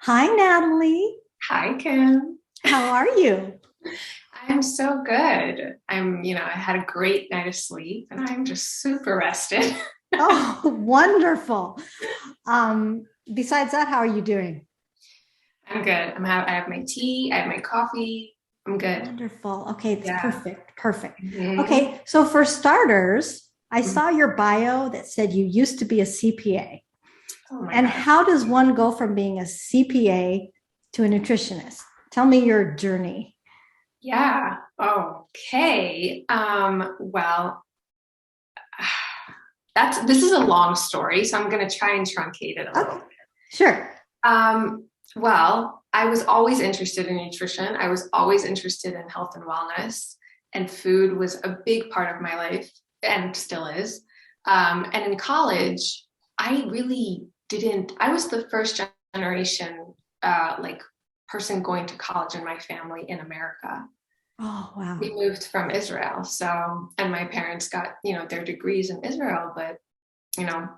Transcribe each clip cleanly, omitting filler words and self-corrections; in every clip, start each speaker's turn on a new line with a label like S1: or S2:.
S1: Hi, Natalie.
S2: Hi, Kim.
S1: How are you?
S2: I'm so good. I had a great night of sleep and I'm just super rested.
S1: Oh, wonderful. Besides that, how are you doing?
S2: I'm good. I have my tea, I have my coffee. I'm good.
S1: Wonderful. Okay, it's
S2: Yeah.
S1: perfect. Perfect.
S2: hmm
S1: Okay, so for starters, I saw your bio that said you used to be a CPA.
S2: Oh my
S1: And
S2: God.
S1: how does one go from being a CPA to a nutritionist? Tell me your journey.
S2: Yeah. Okay. Well, this is a long story, so I'm gonna try and truncate it a
S1: Okay,
S2: little bit.
S1: sure.
S2: Well, I was always interested in nutrition. I was always interested in health and wellness, and food was a big part of my life and still is. And in college, I really didn't, I was the first generation, like person going to college in my family in America.
S1: Oh,
S2: We
S1: wow.
S2: moved from Israel. So, and my parents got, their degrees in Israel, but, you know,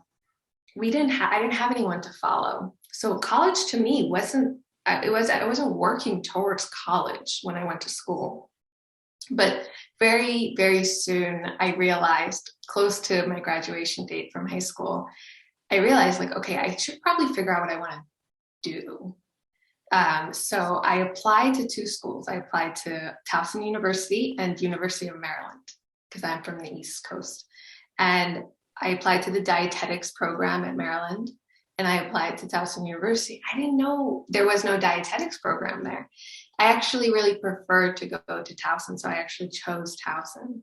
S2: I didn't have anyone to follow. So college to me wasn't I wasn't working towards college when I went to school. But very, very soon I realized, close to my graduation date from high school, I realized like, okay, I should probably figure out what I want to do. So I applied to two schools. I applied to Towson University and University of Maryland because I'm from the East Coast. And I applied to the dietetics program at Maryland and I applied to Towson University. I didn't know there was no dietetics program there. I actually really preferred to go to Towson, so I actually chose Towson.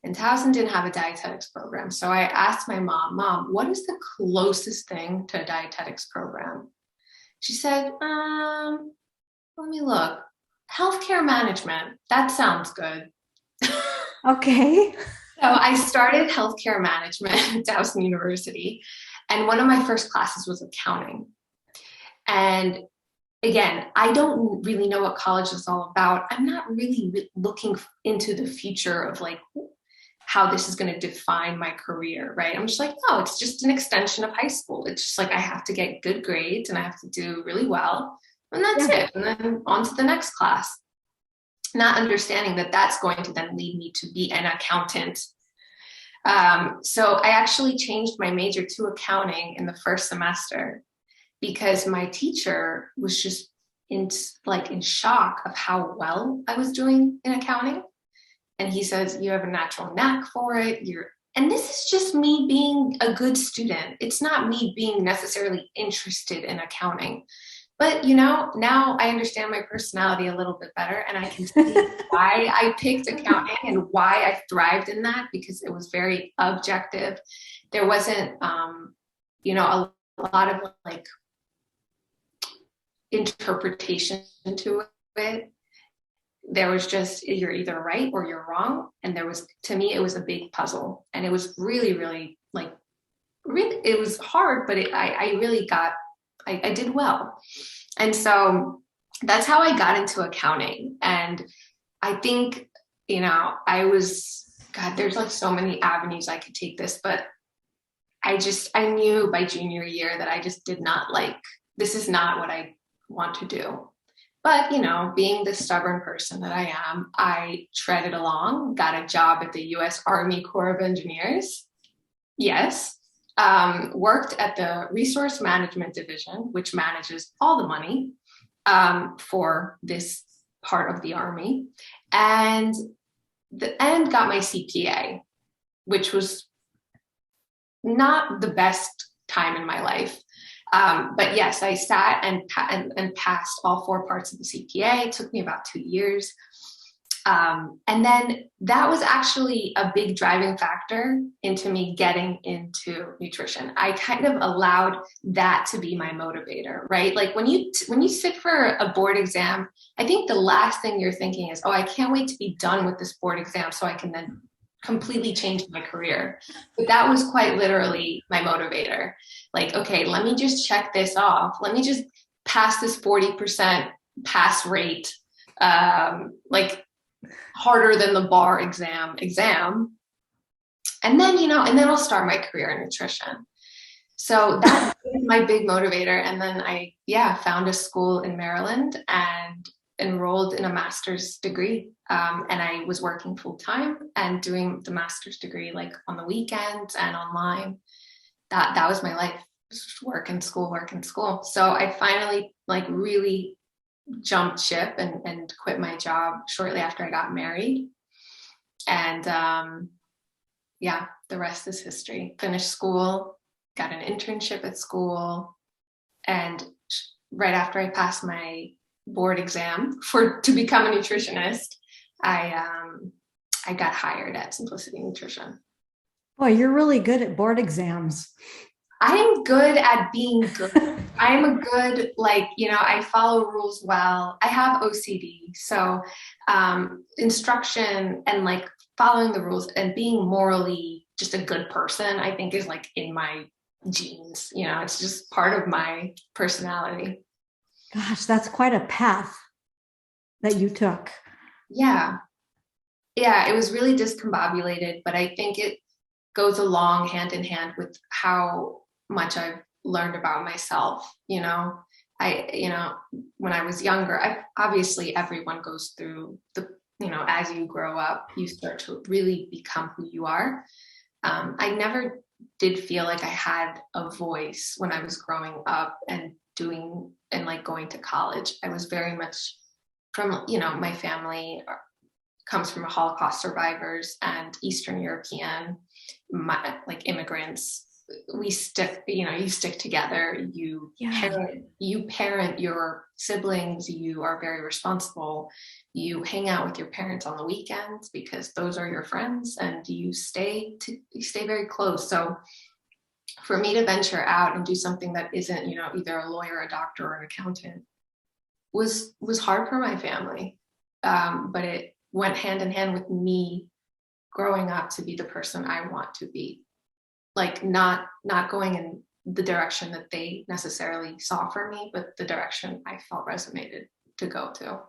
S2: And Towson didn't have a dietetics program. So I asked my mom, what is the closest thing to a dietetics program? She said, let me look. Healthcare management. That sounds good.
S1: Okay.
S2: So I started healthcare management at Towson University, and one of my first classes was accounting. And again, I don't really know what college is all about. I'm not really looking into the future of like how this is going to define my career, right? I'm just like, no, it's just an extension of high school. It's just like I have to get good grades and I have to do really well, and that's
S1: Yeah.
S2: it. And then on to the next class, not understanding that that's going to then lead me to be an accountant. So I actually changed my major to accounting in the first semester because my teacher was just in shock of how well I was doing in accounting. And he says, you have a natural knack for it. And this is just me being a good student. It's not me being necessarily interested in accounting. But now I understand my personality a little bit better and I can see why I picked accounting and why I thrived in that because it was very objective. There wasn't a lot of like interpretation to it. There was just you're either right or you're wrong. And there was, to me, it was a big puzzle. And it was really, really like really it was hard, but I really I did well. And so that's how I got into accounting. And I think, I was, God, there's like so many avenues I could take this, but I knew by junior year that I just did not like, this is not what I want to do. But, being the stubborn person that I am, I treaded along, got a job at the US Army Corps of Engineers. Yes. Worked at the Resource Management Division, which manages all the money for this part of the Army, and got my CPA, which was not the best time in my life. But yes, I sat and passed all four parts of the CPA. It took me about 2 years. And then that was actually a big driving factor into me getting into nutrition. I kind of allowed that to be my motivator, right? Like when you sit for a board exam, I think the last thing you're thinking is, oh, I can't wait to be done with this board exam so I can then completely change my career. But that was quite literally my motivator. Like, okay, let me just check this off. Let me just pass this 40% pass rate. Like harder than the bar exam. And then, and then I'll start my career in nutrition. So that was my big motivator. And then found a school in Maryland and enrolled in a master's degree. And I was working full time and doing the master's degree like on the weekends and online. That was my life, just work and school, work and school. So I finally like really jumped ship and quit my job shortly after I got married. And the rest is history. Finished school, got an internship at school, and right after I passed my board exam to become a nutritionist, I got hired at Simplicity Nutrition.
S1: Boy, you're really good at board exams.
S2: I'm good at being good. I'm a good, I follow rules well. I have OCD. So instruction and like following the rules and being morally just a good person, I think is like in my genes. It's just part of my personality.
S1: Gosh, that's quite a path that you took.
S2: Yeah. Yeah, it was really discombobulated, but I think it goes along hand in hand with how much I've learned about myself. When I was younger, obviously everyone goes through as you grow up, you start to really become who you are. I never did feel like I had a voice when I was growing up and going to college. I was very much from, my family comes from Holocaust survivors and Eastern European, immigrants. We stick, you stick together, you parent your siblings, you are very responsible, you hang out with your parents on the weekends because those are your friends, and you stay very close. So for me to venture out and do something that isn't, either a lawyer, a doctor, or an accountant was hard for my family. But it went hand in hand with me growing up to be the person I want to be. Like not going in the direction that they necessarily saw for me, but the direction I felt resonated to go to.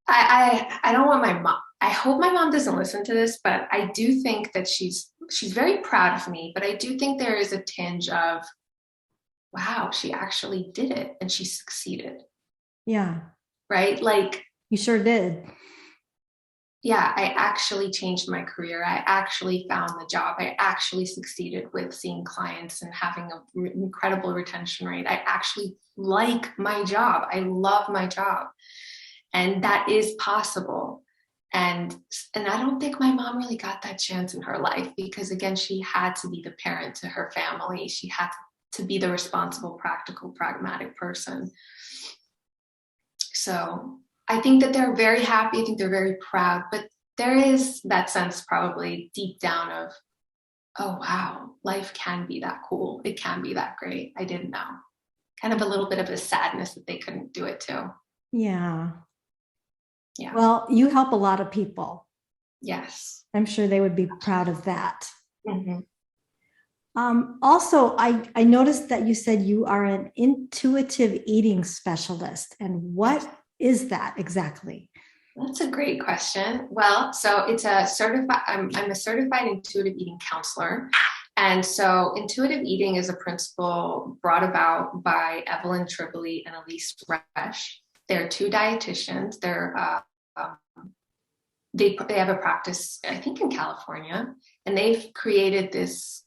S2: I don't want my mom. I hope my mom doesn't listen to this, but I do think that she's very proud of me. But I do think there is a tinge of, wow, she actually did it and she succeeded.
S1: Yeah.
S2: Right? Like
S1: you sure did.
S2: Yeah, I actually changed my career. I actually found the job. I actually succeeded with seeing clients and having an incredible retention rate. I actually like my job. I love my job. And that is possible. And I don't think my mom really got that chance in her life because, again, she had to be the parent to her family. She had to be the responsible, practical, pragmatic person. So I think that they're very happy. I think they're very proud, but there is that sense probably deep down of, oh, wow, life can be that cool. It can be that great. I didn't know. Kind of a little bit of a sadness that they couldn't do it too.
S1: Yeah.
S2: Yeah.
S1: Well, you help a lot of people.
S2: Yes.
S1: I'm sure they would be proud of that.
S2: Mm-hmm.
S1: Also, I noticed that you said you are an intuitive eating specialist. And what is that exactly?
S2: That's a great question. Well, so it's I'm a certified intuitive eating counselor. And so intuitive eating is a principle brought about by Evelyn Tribole and Elise Resch. They're two dietitians. They have a practice, I think, in California, and they've created this.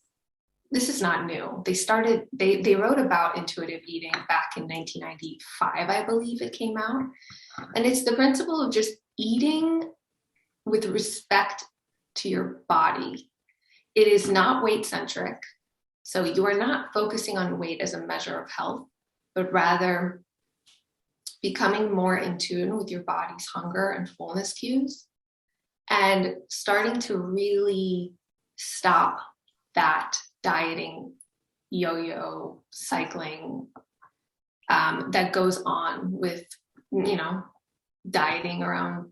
S2: This is not new. They wrote about intuitive eating back in 1995, I believe it came out. And it's the principle of just eating with respect to your body. It is not weight centric. So you are not focusing on weight as a measure of health, but rather becoming more in tune with your body's hunger and fullness cues and starting to really stop that dieting yo-yo cycling that goes on with, dieting around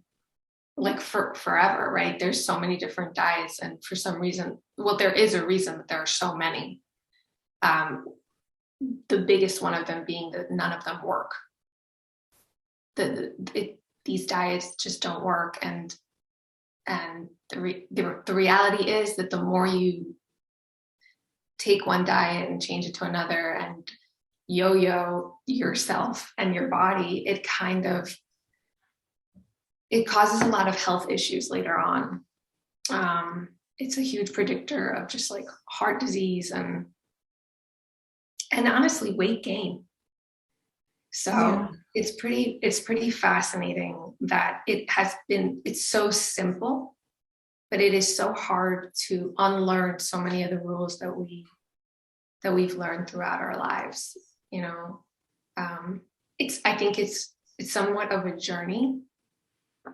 S2: like for forever, right? There's so many different diets, and for some reason, well, there is a reason that there are so many. The biggest one of them being that none of them work. These diets just don't work, and the reality is that the more you take one diet and change it to another and yo-yo yourself and your body, it causes a lot of health issues later on. It's a huge predictor of just like heart disease and honestly weight gain. So
S1: Yeah.
S2: it's pretty fascinating that it's so simple, but it is so hard to unlearn so many of the rules that we've learned throughout our lives. You know, I think it's somewhat of a journey,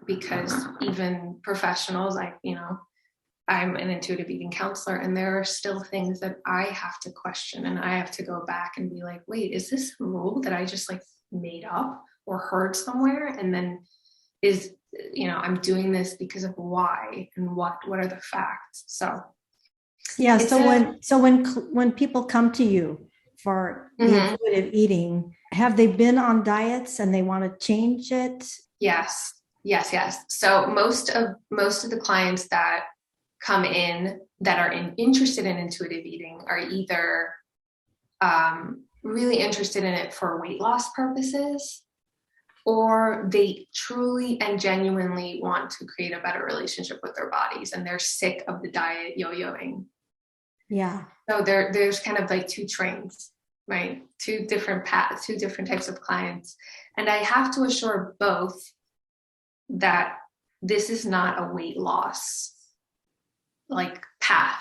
S2: because even professionals, like, you know, I'm an intuitive eating counselor, and there are still things that I have to question, and I have to go back and be like, wait, is this a rule that I just like made up or heard somewhere? And then I'm doing this because of why, and what are the facts? So
S1: Yeah. So when people come to you for the intuitive eating, have they been on diets and they want to change it?
S2: Yes. So most of the clients that come in that are interested in intuitive eating are either really interested in it for weight loss purposes, or they truly and genuinely want to create a better relationship with their bodies, and they're sick of the diet yo-yoing.
S1: Yeah.
S2: So there's kind of like two trains, right? Two different paths, two different types of clients. And I have to assure both that this is not a weight loss like path.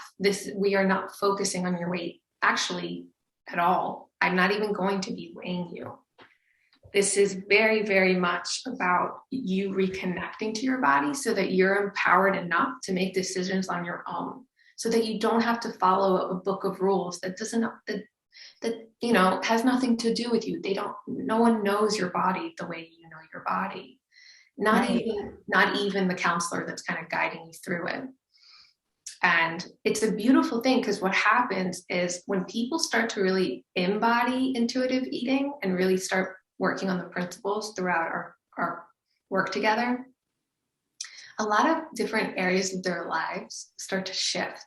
S2: We are not focusing on your weight actually at all. I'm not even going to be weighing you. This is very, very much about you reconnecting to your body so that you're empowered enough to make decisions on your own, so that you don't have to follow a book of rules that has nothing to do with you. No one knows your body the way you know your body. Not even the counselor that's kind of guiding you through it. And it's a beautiful thing, because what happens is when people start to really embody intuitive eating and really start working on the principles throughout our work together, a lot of different areas of their lives start to shift,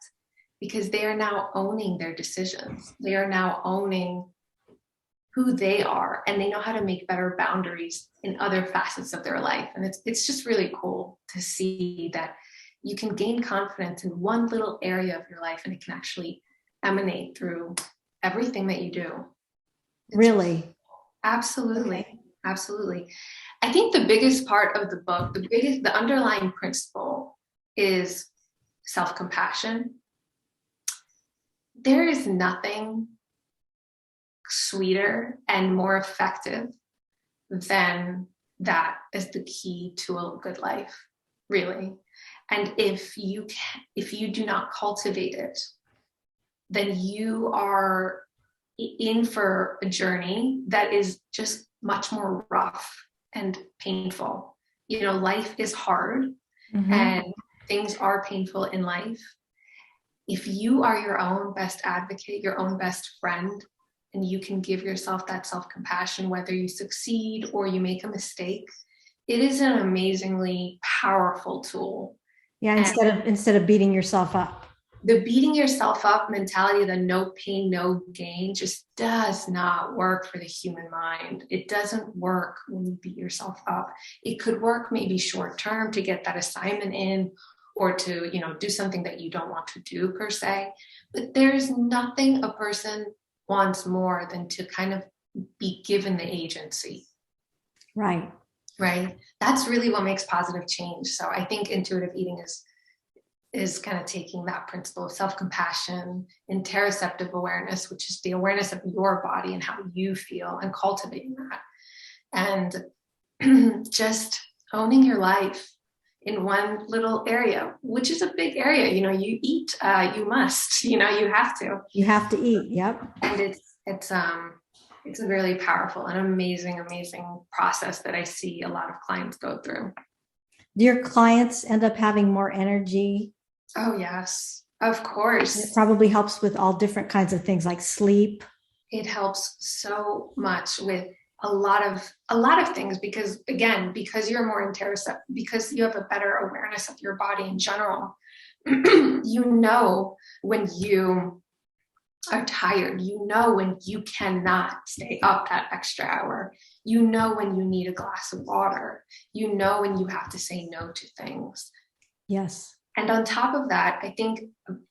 S2: because they are now owning their decisions. They are now owning who they are, and they know how to make better boundaries in other facets of their life. And it's just really cool to see that you can gain confidence in one little area of your life, and it can actually emanate through everything that you do.
S1: Really?
S2: Absolutely. Okay. Absolutely. I think the biggest part of the book, the underlying principle is self-compassion. There is nothing sweeter and more effective than that as the key to a good life, really. And if you do not cultivate it, then you are in for a journey that is just much more rough and painful. You know, life is hard, and things are painful in life. If you are your own best advocate, your own best friend, and you can give yourself that self-compassion, whether you succeed or you make a mistake, it is an amazingly powerful tool.
S1: Yeah, instead of beating yourself up.
S2: The beating yourself up mentality, the no pain, no gain, just does not work for the human mind. It doesn't work when you beat yourself up. It could work maybe short term to get that assignment in, or to, do something that you don't want to do per se. But there's nothing a person wants more than to kind of be given the agency.
S1: Right.
S2: That's really what makes positive change. So I think intuitive eating is kind of taking that principle of self-compassion, interoceptive awareness, which is the awareness of your body and how you feel, and cultivating that, and just owning your life in one little area, which is a big area. You eat, you must, you have to.
S1: You have to eat. Yep.
S2: And it's a really powerful and amazing process that I see a lot of clients go through.
S1: Do your clients end up having more energy?
S2: Oh, yes, of course.
S1: It probably helps with all different kinds of things like sleep.
S2: It helps so much with a lot of things, because you're more interoceptive, because you have a better awareness of your body in general. When you are tired. You know when you cannot stay up that extra hour. You know when you need a glass of water. You know when you have to say no to things.
S1: Yes.
S2: And on top of that, I think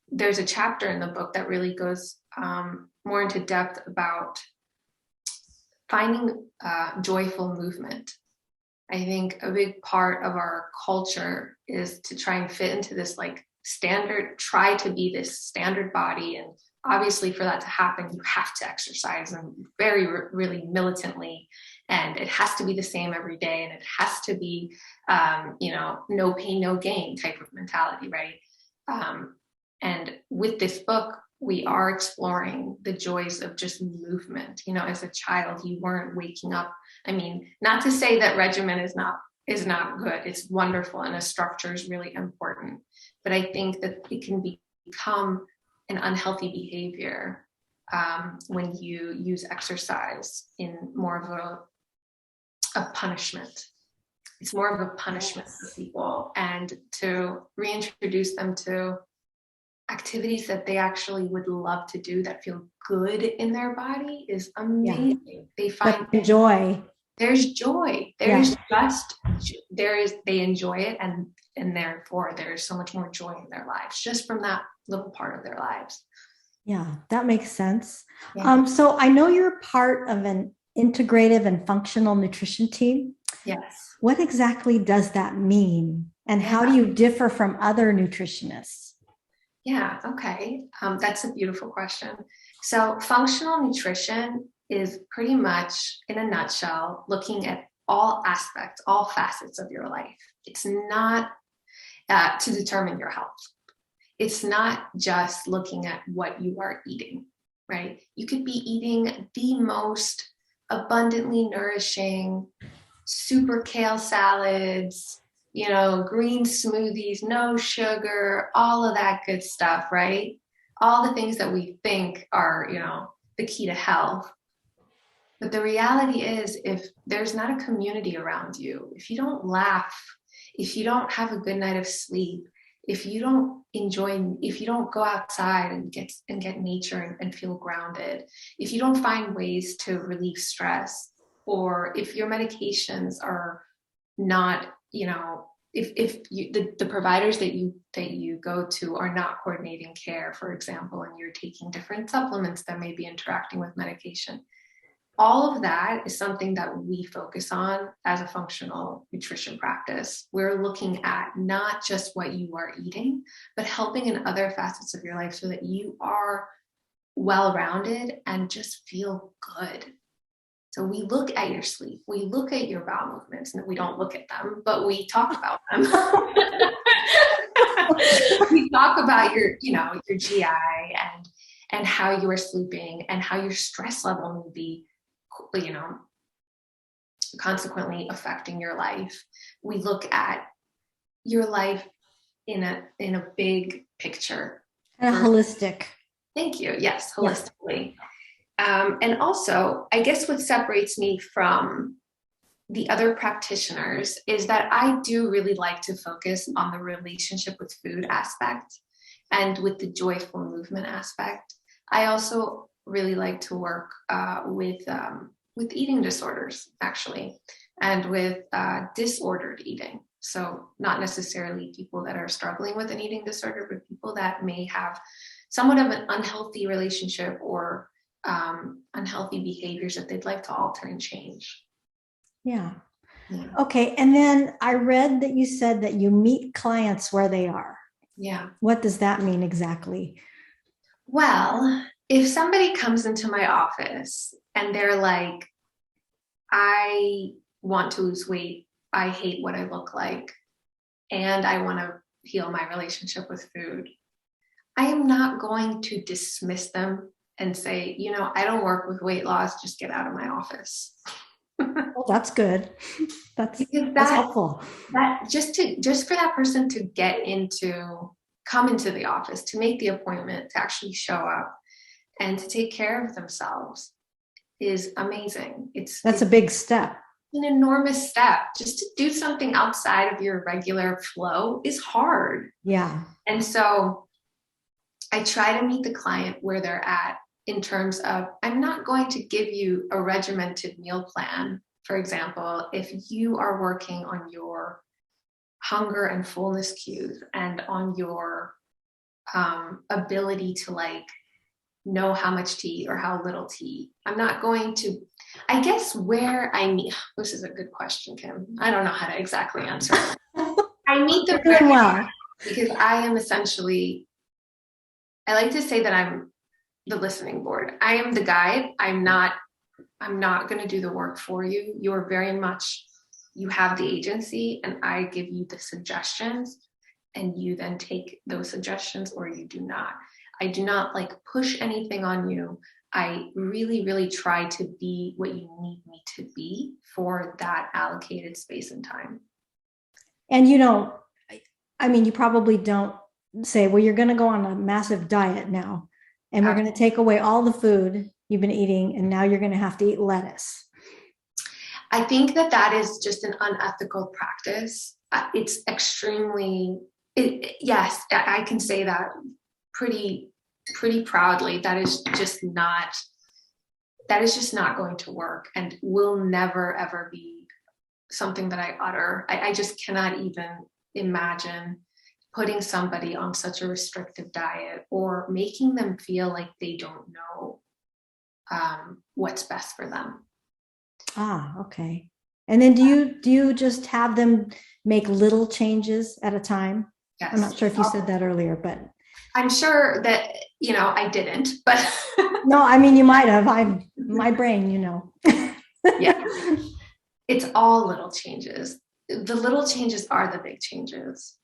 S2: there's a chapter in the book that really goes more into depth about finding joyful movement. I think a big part of our culture is to try and fit into this like standard, try to be this standard body. And obviously for that to happen, you have to exercise and really militantly. And it has to be the same every day. And it has to be, no pain, no gain type of mentality, right? And with this book, we are exploring the joys of just movement. As a child, you weren't waking up. I mean, not to say that regimen is not good. It's wonderful, and a structure is really important. But I think that it can become an unhealthy behavior when you use exercise in more of a punishment. It's more of a punishment for people, and to reintroduce them to activities that they actually would love to do that feel good in their body is amazing. Yeah. They find
S1: joy.
S2: There's joy. They enjoy it, and therefore there's so much more joy in their lives just from that little part of their lives.
S1: Yeah, that makes sense.
S2: Yeah.
S1: So I know you're part of an integrative and functional nutrition team.
S2: Yes.
S1: What exactly does that mean? And how do you differ from other nutritionists?
S2: Yeah, okay. That's a beautiful question. So functional nutrition is pretty much, in a nutshell, looking at all aspects, all facets of your life. It's not to determine your health. It's not just looking at what you are eating, right? You could be eating the most abundantly nourishing, super kale salads, green smoothies, no sugar, all of that good stuff, right? All the things that we think are, the key to health. But the reality is, if there's not a community around you, if you don't laugh, if you don't have a good night of sleep, if you don't go outside and get nature and feel grounded, if you don't find ways to relieve stress, or if your medications are not, if the providers that you go to are not coordinating care, for example, and you're taking different supplements that may be interacting with medication, all of that is something that we focus on as a functional nutrition practice. We're looking at not just what you are eating, but helping in other facets of your life so that you are well-rounded and just feel good. So we look at your sleep, we look at your bowel movements, and we don't look at them, but we talk about them. We talk about your GI and how you are sleeping and how your stress level will be, consequently affecting your life. We look at your life in a big picture.
S1: And holistic.
S2: Thank you. Yes, holistically. Yeah. And also, I guess what separates me from the other practitioners is that I do really like to focus on the relationship with food aspect and with the joyful movement aspect. I also really like to work with eating disorders, actually, and with disordered eating. So not necessarily people that are struggling with an eating disorder, but people that may have somewhat of an unhealthy relationship or unhealthy behaviors that they'd like to alter and change.
S1: Yeah. Okay. And then I read that you said that you meet clients where they are.
S2: Yeah.
S1: What does that mean exactly?
S2: Well, if somebody comes into my office and they're like, I want to lose weight, I hate what I look like, and I want to heal my relationship with food, I am not going to dismiss them and say, I don't work with weight loss, just get out of my office.
S1: Well, that's good. That's helpful.
S2: That just for that person to come into the office, to make the appointment, to actually show up and to take care of themselves is amazing.
S1: That's a big step.
S2: An enormous step. Just to do something outside of your regular flow is hard.
S1: Yeah.
S2: And so I try to meet the client where they're at in terms of, I'm not going to give you a regimented meal plan. For example, if you are working on your hunger and fullness cues and on your ability to like know how much to eat or how little to eat, I'm not going to, I guess where I meet, this is a good question, Kim. I don't know how to exactly answer it. I meet them
S1: Doing well.
S2: because I am essentially, I like to say that I'm the listening board. I am the guide. I'm not going to do the work for you. You're very much, you have the agency, and I give you the suggestions, and you then take those suggestions or you do not. I do not like push anything on you. I really, really try to be what you need me to be for that allocated space and time.
S1: And you know, I mean, you probably don't say, well, you're going to go on a massive diet now, and we're going to take away all the food you've been eating, and now you're going to have to eat lettuce.
S2: I think that that is just an unethical practice. It's extremely, yes, I can say that pretty proudly. That is just not going to work, and will never, ever be something that I utter. I just cannot even imagine putting somebody on such a restrictive diet or making them feel like they don't know what's best for them.
S1: Ah, okay. And then do you just have them make little changes at a time?
S2: Yes.
S1: I'm not sure if you said that earlier, but
S2: I'm sure that, I didn't, but
S1: no, I mean, you might have. My brain,
S2: Yeah. It's all little changes. The little changes are the big changes,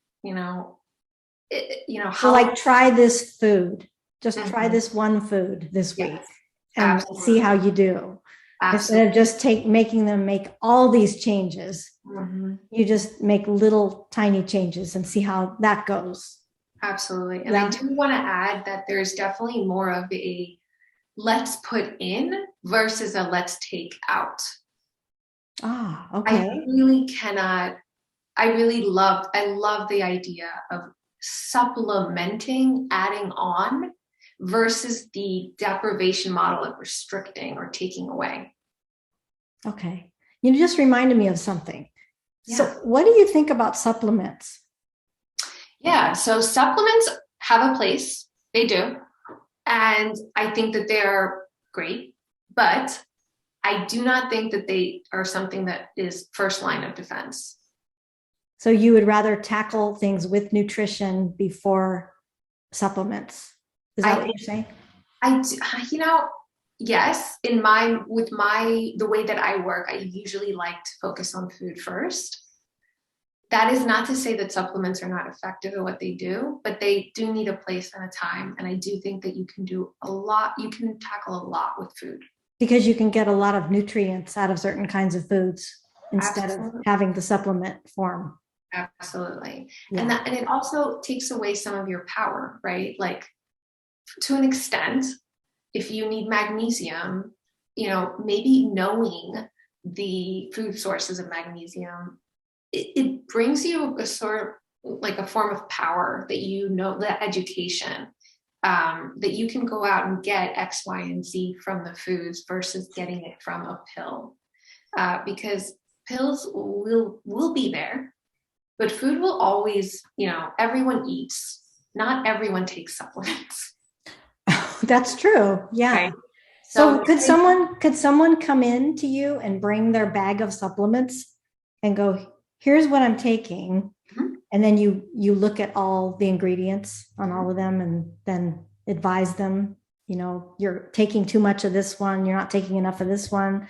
S1: So like try this food. Just try
S2: Mhm.
S1: this one food this week and
S2: Absolutely.
S1: see how you do. Instead of just making them make all these changes, you just make little tiny changes and see how that goes.
S2: Absolutely. And I do want to add that there's definitely more of a let's put in versus a let's take out.
S1: Ah, okay.
S2: I love the idea of supplementing, adding on versus the deprivation model of restricting or taking away.
S1: Okay. You just reminded me of something.
S2: Yeah.
S1: So what do you think about supplements?
S2: Yeah, so supplements have a place. They do. And I think that they're great, but I do not think that they are something that is first line of defense.
S1: So you would rather tackle things with nutrition before supplements? Is that what you're saying?
S2: Yes, the way that I work, I usually like to focus on food first. That is not to say that supplements are not effective at what they do, but they do need a place and a time. And I do think that you can do a lot, you can tackle a lot with food.
S1: Because you can get a lot of nutrients out of certain kinds of foods instead of having the supplement form.
S2: Absolutely. Yeah. And it also takes away some of your power, right? Like to an extent, if you need magnesium, maybe knowing the food sources of magnesium, it brings you a sort of like a form of power that that education, that you can go out and get X, Y, and Z from the foods versus getting it from a pill, because pills will be there, but food will always, everyone eats. Not everyone takes supplements.
S1: That's true. Yeah. Right. So could someone come in to you and bring their bag of supplements and go, here's what I'm taking. Mm-hmm. And then you look at all the ingredients on all of them and then advise them, you're taking too much of this one, you're not taking enough of this one,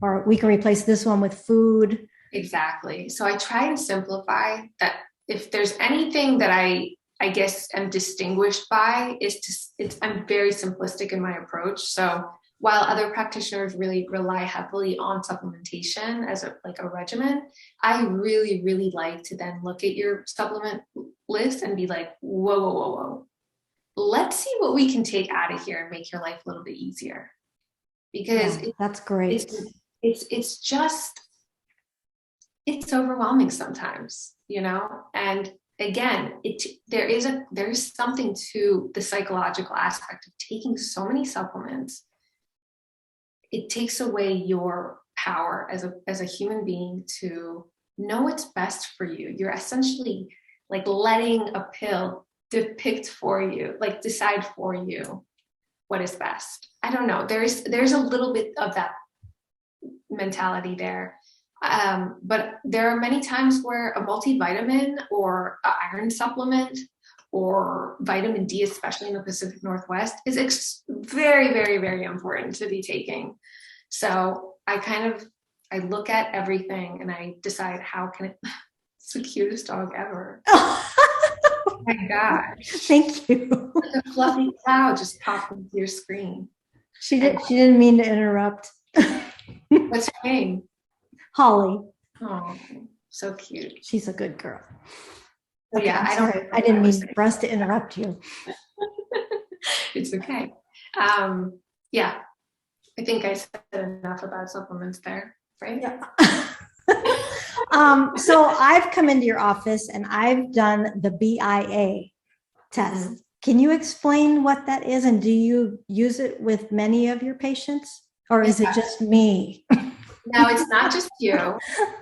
S1: or we can replace this one with food.
S2: Exactly. So I try to simplify that. If there's anything that I guess I'm distinguished by I'm very simplistic in my approach. So while other practitioners really rely heavily on supplementation as a regimen, I really, really like to then look at your supplement list and be like, whoa. Let's see what we can take out of here and make your life a little bit easier. Because
S1: that's great.
S2: It's overwhelming sometimes, and again, there's something to the psychological aspect of taking so many supplements. It takes away your power as a human being to know what's best for you. You're essentially like letting a pill depict for you, like decide for you what is best. I don't know. There's a little bit of that mentality there. But there are many times where a multivitamin or an iron supplement or vitamin D, especially in the Pacific Northwest, is very, very, very important to be taking. So I look at everything and I decide how can it, it's the cutest dog ever. Oh my gosh.
S1: Thank you.
S2: Like a fluffy cloud just popped into your screen.
S1: She didn't mean to interrupt.
S2: What's her name?
S1: Holly.
S2: Oh, so cute.
S1: She's a good girl.
S2: Okay, yeah,
S1: I didn't mean for us to interrupt you.
S2: It's okay. Yeah, I think I said enough about supplements there, right?
S1: Yeah. So I've come into your office and I've done the BIA test. Mm-hmm. Can you explain what that is? And do you use it with many of your patients, or is it just me?
S2: No, it's not just you.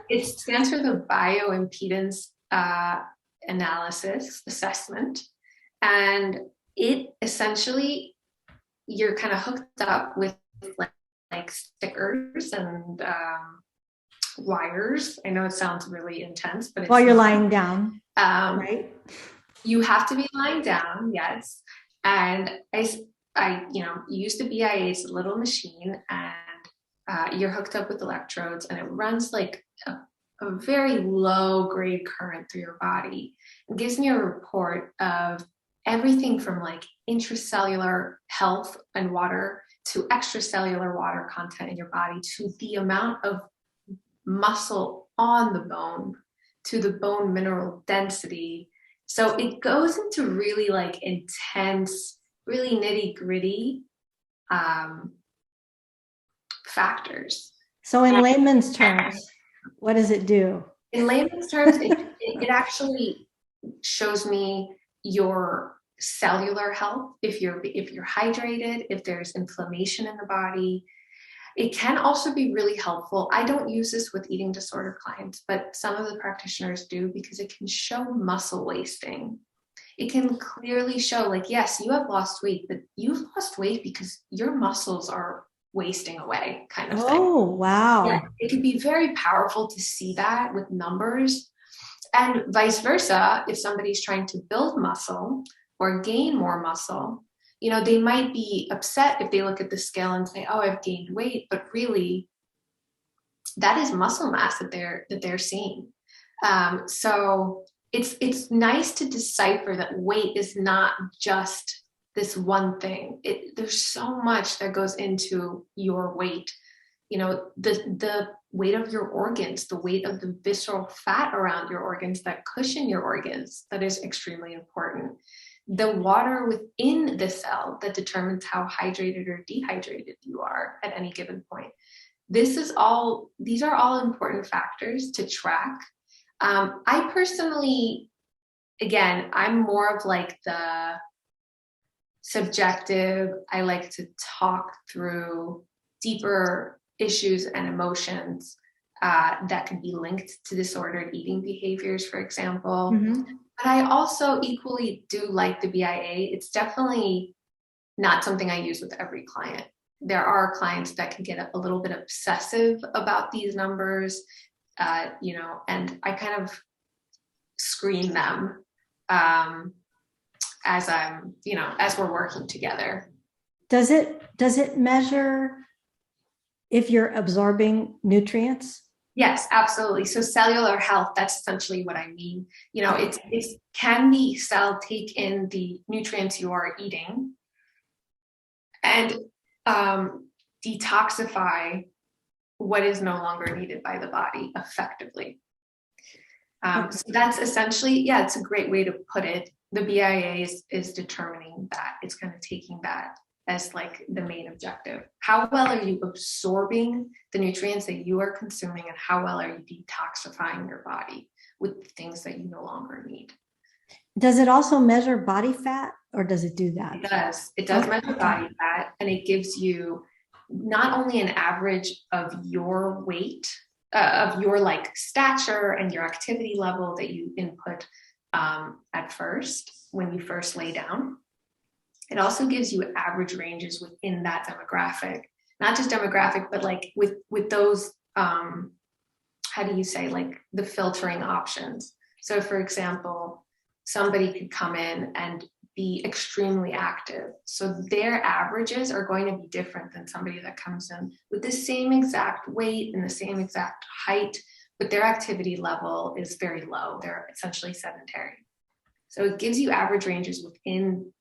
S2: It stands for the bioimpedance analysis assessment. And it essentially, you're kind of hooked up with like stickers and wires. I know it sounds really intense, but it's
S1: while you're lying down, right?
S2: You have to be lying down, yes. And I use the BIA. It's a little machine, and you're hooked up with electrodes, and it runs like a very low grade current through your body. It gives me a report of everything from like intracellular health and water to extracellular water content in your body to the amount of muscle on the bone to the bone mineral density. So it goes into really like intense, really nitty gritty factors.
S1: So in layman's terms, what does it do?
S2: In layman's terms, it actually shows me your cellular health, if you're hydrated, if there's inflammation in the body. It can also be really helpful. I don't use this with eating disorder clients, but some of the practitioners do, because it can show muscle wasting. It can clearly show, like, yes, you have lost weight, but you've lost weight because your muscles are wasting away, kind of thing.
S1: Oh, wow.
S2: Yeah, it can be very powerful to see that with numbers. And vice versa, if somebody's trying to build muscle or gain more muscle, they might be upset if they look at the scale and say, oh, I've gained weight, but really that is muscle mass that they're seeing. So it's nice to decipher that weight is not just this one thing. There's so much that goes into your weight. The weight of your organs, the weight of the visceral fat around your organs that cushion your organs, that is extremely important. The water within the cell that determines how hydrated or dehydrated you are at any given point. These are all important factors to track. I personally, again, I'm more of like the subjective. I like to talk through deeper issues and emotions that can be linked to disordered eating behaviors, for example. Mm-hmm. But I also equally do like the BIA. It's definitely not something I use with every client. There are clients that can get a little bit obsessive about these numbers, and I kind of screen them as we're working together.
S1: Does it measure if you're absorbing nutrients?
S2: Yes, absolutely. So cellular health, that's essentially what I mean. Can the cell take in the nutrients you are eating and detoxify what is no longer needed by the body effectively? So that's essentially, it's a great way to put it. The BIA is determining that. It's kind of taking that as like the main objective. How well are you absorbing the nutrients that you are consuming, and how well are you detoxifying your body with things that you no longer need?
S1: Does it also measure body fat or does it do that?
S2: It does measure body fat, and it gives you not only an average of your weight, of your like stature and your activity level that you input at first when you first lay down. It also gives you average ranges within that demographic, not just demographic, but like with those, how do you say, like the filtering options. So for example, somebody could come in and be extremely active. So their averages are going to be different than somebody that comes in with the same exact weight and the same exact height, but their activity level is very low. They're essentially sedentary. So it gives you average ranges within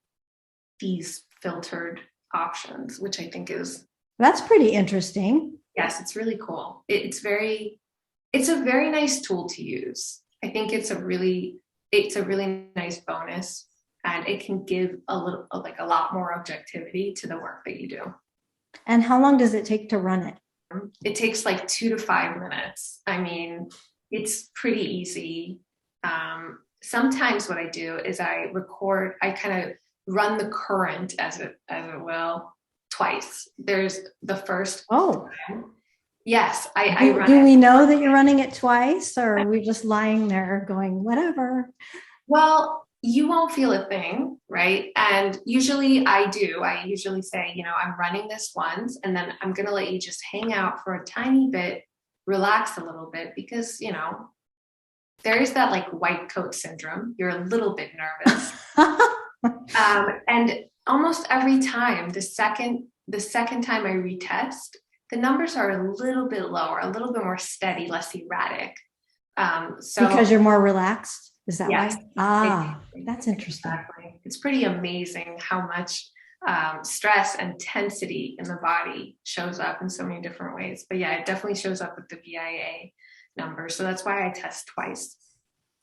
S2: these filtered options, which I think is,
S1: that's pretty interesting.
S2: yes, it's really cool. It's a very nice tool to use. I think it's a really nice bonus, and it can give a lot more objectivity to the work that you do.
S1: And how long does it take to run it?
S2: It takes like 2 to 5 minutes. I mean, it's pretty easy. Sometimes what I do is I kind of run the current, as it will, twice. There's the first.
S1: Oh,
S2: yes.
S1: Do we know that you're running it twice, or are we just lying there going, whatever?
S2: Well, you won't feel a thing, right? And usually I do. I usually say, I'm running this once, and then I'm going to let you just hang out for a tiny bit, relax a little bit, because, there is that like white coat syndrome. You're a little bit nervous. And almost every time, the second time I retest, the numbers are a little bit lower, a little bit more steady, less erratic. So
S1: because you're more relaxed. Is that
S2: yes,
S1: why? That's interesting.
S2: Exactly. It's pretty amazing how much stress and tensity in the body shows up in so many different ways. But yeah, it definitely shows up with the VIA number. So that's why I test twice.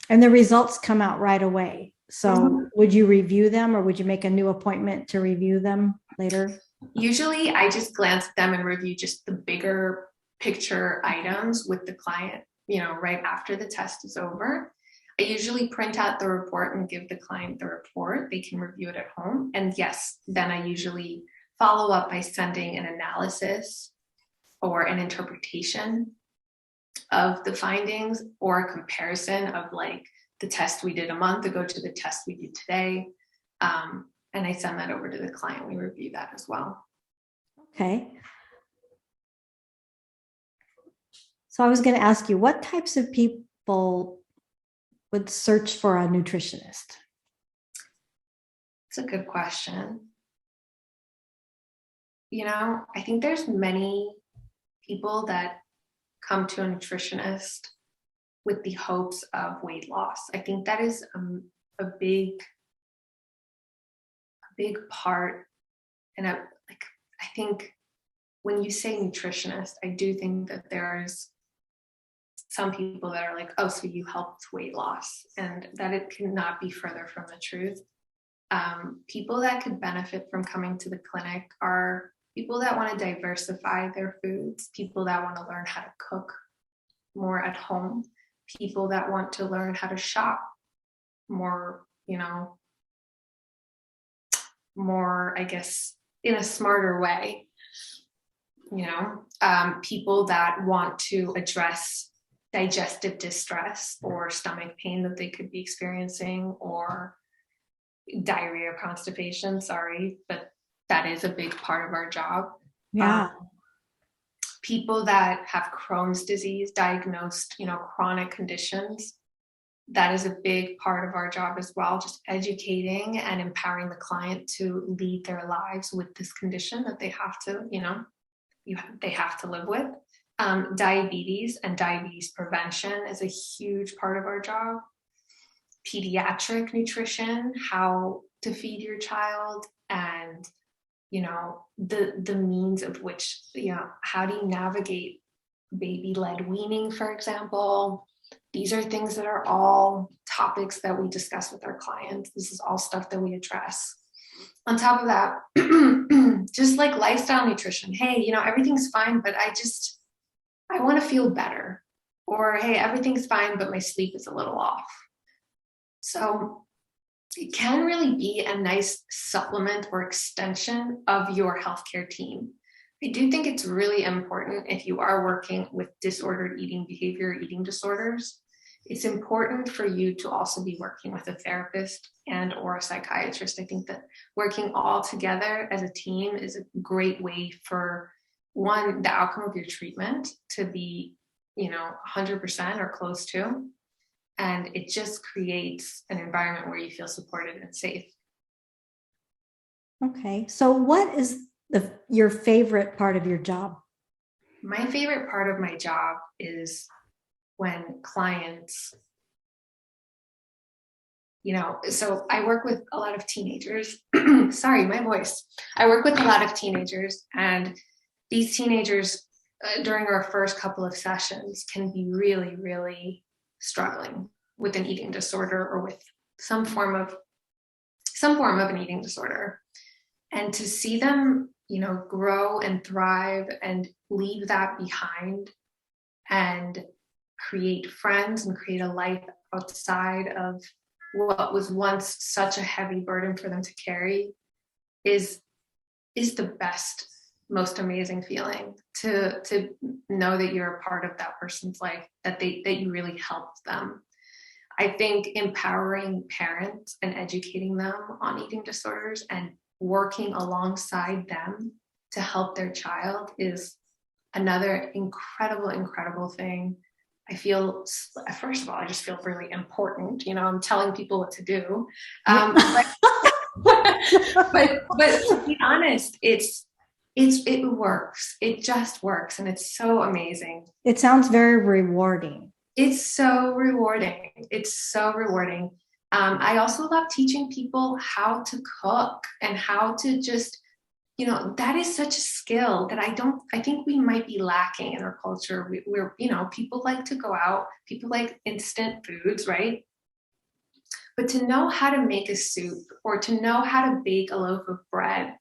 S1: And the results come out right away. So would you review them, or would you make a new appointment to review them later?
S2: Usually I just glance at them and review just the bigger picture items with the client, right after the test is over. I usually print out the report and give the client the report. They can review it at home. And yes, then I usually follow up by sending an analysis or an interpretation of the findings, or a comparison of like the test we did a month ago to the test we did today. And I send that over to the client. We review that as well.
S1: Okay. So I was going to ask you, what types of people would search for a nutritionist?
S2: It's a good question. I think there's many people that come to a nutritionist with the hopes of weight loss. I think that is a big part. And I think when you say nutritionist, I do think that there's some people that are like, oh, so you help with weight loss, and that it cannot be further from the truth. People that could benefit from coming to the clinic are people that want to diversify their foods, people that want to learn how to cook more at home, people that want to learn how to shop more, more, I guess, in a smarter way, people that want to address digestive distress or stomach pain that they could be experiencing, or diarrhea or constipation, sorry, but that is a big part of our job.
S1: Yeah.
S2: People that have Crohn's disease, diagnosed, chronic conditions, that is a big part of our job as well, just educating and empowering the client to lead their lives with this condition that they have to, they have to live with. Diabetes and diabetes prevention is a huge part of our job. Pediatric nutrition, how to feed your child, and the means of which, how do you navigate baby-led weaning, for example. These are things that are all topics that we discuss with our clients. This is all stuff that we address. On top of that, just like lifestyle nutrition. Hey, everything's fine, but I want to feel better. Or, hey, everything's fine, but my sleep is a little off. So it can really be a nice supplement or extension of your healthcare team. I do think it's really important if you are working with disordered eating behavior, eating disorders, it's important for you to also be working with a therapist and or a psychiatrist. I think that working all together as a team is a great way for, one, the outcome of your treatment to be, 100% or close to, and it just creates an environment where you feel supported and safe.
S1: Okay. So what is your favorite part of your job?
S2: My favorite part of my job is when clients, so I work with a lot of teenagers. Sorry, my voice. I work with a lot of teenagers, and these teenagers during our first couple of sessions can be really, really struggling with an eating disorder or with some form of an eating disorder. And to see them, grow and thrive and leave that behind and create friends and create a life outside of what was once such a heavy burden for them to carry is the best, most amazing feeling, to know that you're a part of that person's life, that you really helped them. I think empowering parents and educating them on eating disorders and working alongside them to help their child is another incredible thing. I feel, first of all, I just feel really important. I'm telling people what to do. But to be honest, it works. It just works. And it's so amazing.
S1: It sounds very rewarding.
S2: It's so rewarding. I also love teaching people how to cook and how to just, that is such a skill that I think we might be lacking in our culture. We're, people like to go out, people like instant foods, right? But to know how to make a soup, or to know how to bake a loaf of bread,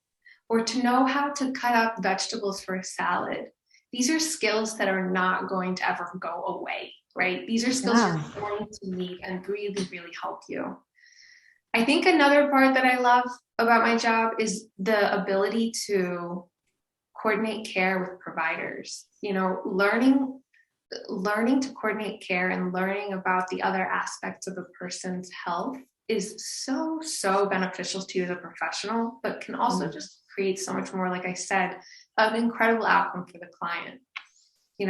S2: or to know how to cut up vegetables for a salad, these are skills that are not going to ever go away, right? These are skills you're going to need and really, really help you. I think another part that I love about my job is the ability to coordinate care with providers. Learning to coordinate care and learning about the other aspects of a person's health is so beneficial to you as a professional, but can also just create so much more, like I said, an incredible outcome for the client.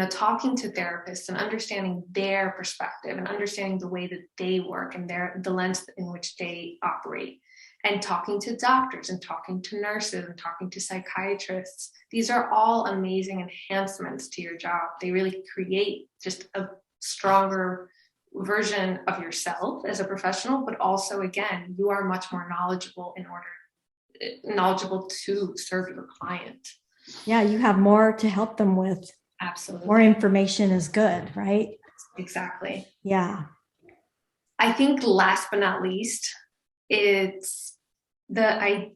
S2: Talking to therapists and understanding their perspective and understanding the way that they work and the lens in which they operate, and talking to doctors and talking to nurses and talking to psychiatrists. These are all amazing enhancements to your job. They really create just a stronger version of yourself as a professional, but also, again, you are much more knowledgeable to serve your client.
S1: Yeah, you have more to help them with.
S2: Absolutely.
S1: More information is good, right?
S2: Exactly.
S1: Yeah.
S2: I think last but not least, it's very,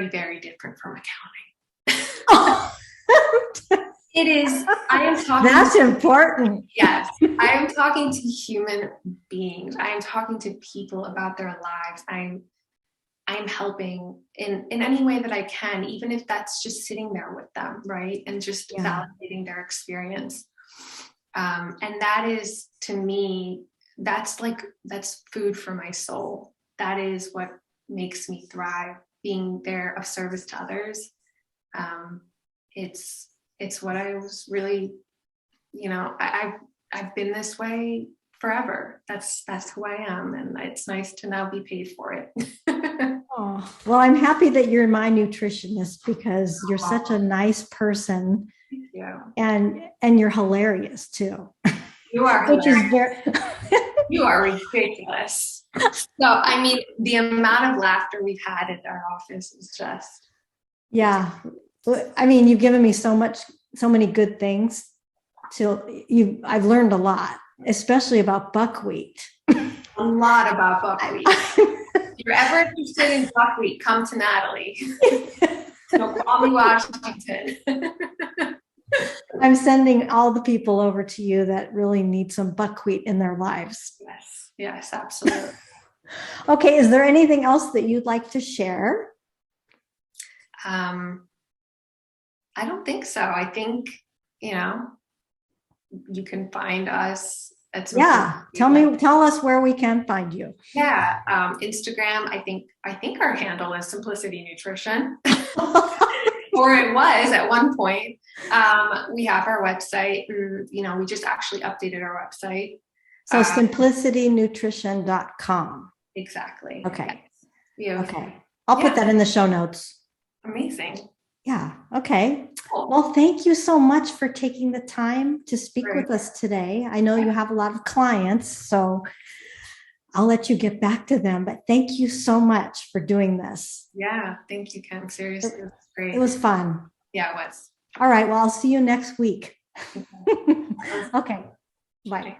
S2: very different from accounting. It is. I am talking.
S1: That's important.
S2: Yes. I am talking to human beings. I am talking to people about their lives. I'm helping in any way that I can, even if that's just sitting there with them, right? And just validating their experience. And that is, to me, that's food for my soul. That is what makes me thrive, being there of service to others. It's what I was really, I've been this way forever. That's who I am. And it's nice to now be paid for it.
S1: Oh, well, I'm happy that you're my nutritionist, because you're such a nice person.
S2: Thank you.
S1: And you're hilarious too.
S2: You are
S1: Which is very
S2: you are ridiculous. So, I mean, the amount of laughter we've had at our office is just.
S1: Yeah. I mean, you've given me so many good things. I've learned a lot, especially about buckwheat.
S2: A lot about buckwheat. If you're ever interested in buckwheat, come to Nataly. So call me Washington.
S1: I'm sending all the people over to you that really need some buckwheat in their lives.
S2: Yes, absolutely.
S1: Okay. Is there anything else that you'd like to share?
S2: I don't think so. I think, you can find us at some.
S1: Yeah. Tell us where we can find you.
S2: Yeah. Instagram, I think our handle is Simplicity Nutrition. Or it was at one point. We have our website. We just actually updated our website.
S1: So simplicitynutrition.com.
S2: Exactly.
S1: Okay.
S2: Yes.
S1: Okay. I'll put that in the show notes.
S2: Amazing.
S1: Yeah. Okay.
S2: Cool.
S1: Well, thank you so much for taking the time to speak with us today. I know you have a lot of clients, so I'll let you get back to them, but thank you so much for doing this.
S2: Yeah. Thank you, Kim. Seriously, it was great.
S1: It was fun.
S2: Yeah, it was.
S1: All right. Well, I'll see you next week. Okay. Bye.